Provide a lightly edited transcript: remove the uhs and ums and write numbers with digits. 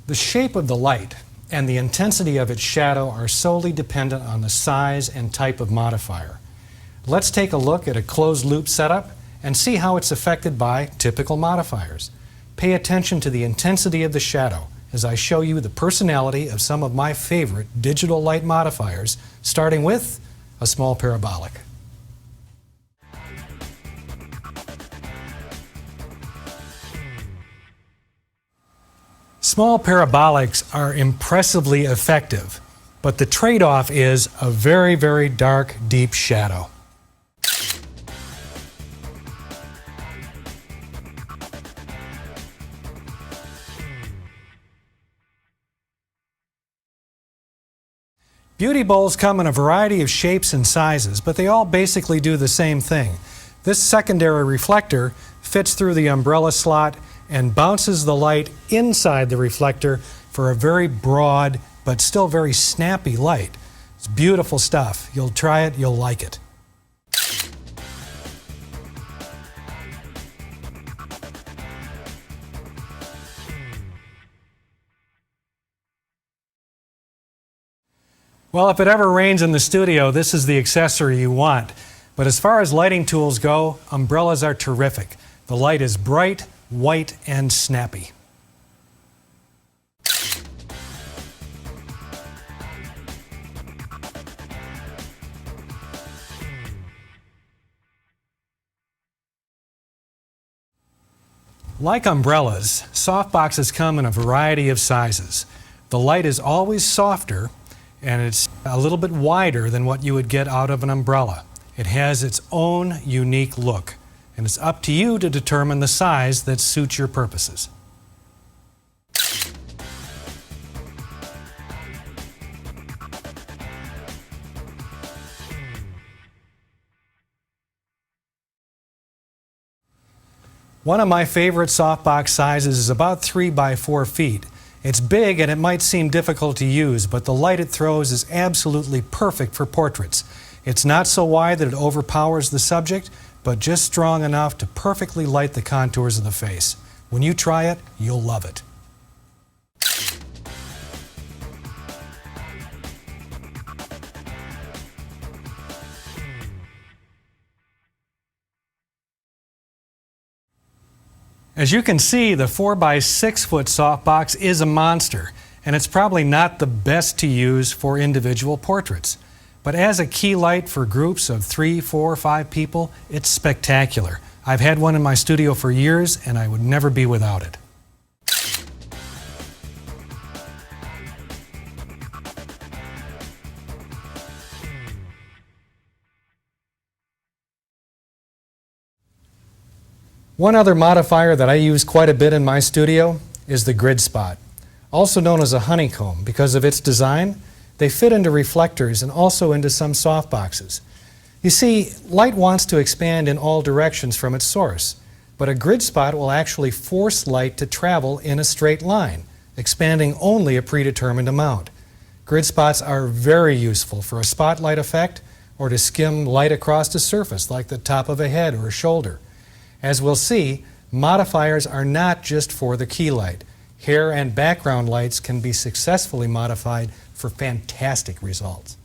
The shape of the light and the intensity of its shadow are solely dependent on the size and type of modifier. Let's take a look at a closed loop setup and see how it's affected by typical modifiers. Pay attention to the intensity of the shadow as I show you the personality of some of my favorite digital light modifiers, starting with a small parabolic. Small parabolics are impressively effective, but the trade-off is a very, very dark, deep shadow. Beauty bowls come in a variety of shapes and sizes, but they all basically do the same thing. This secondary reflector fits through the umbrella slot and bounces the light inside the reflector for a very broad but still very snappy light. It's beautiful stuff. You'll try it, you'll like it. Well, if it ever rains in the studio, this is the accessory you want. But as far as lighting tools go, umbrellas are terrific. The light is bright, white, and snappy. Like umbrellas, softboxes come in a variety of sizes. The light is always softer, and it's a little bit wider than what you would get out of an umbrella. It has its own unique look, and it's up to you to determine the size that suits your purposes. One of my favorite softbox sizes is about 3 by 4 feet. It's big and it might seem difficult to use, but the light it throws is absolutely perfect for portraits. It's not so wide that it overpowers the subject, but just strong enough to perfectly light the contours of the face. When you try it, you'll love it. As you can see, the 4 by 6 foot softbox is a monster, and it's probably not the best to use for individual portraits. But as a key light for groups of 3, 4, 5 people, it's spectacular. I've had one in my studio for years, and I would never be without it. One other modifier that I use quite a bit in my studio is the grid spot, also known as a honeycomb. Because of its design, they fit into reflectors and also into some softboxes. You see, light wants to expand in all directions from its source, but a grid spot will actually force light to travel in a straight line, expanding only a predetermined amount. Grid spots are very useful for a spotlight effect or to skim light across a surface like the top of a head or a shoulder. As we'll see, modifiers are not just for the key light. Hair and background lights can be successfully modified for fantastic results.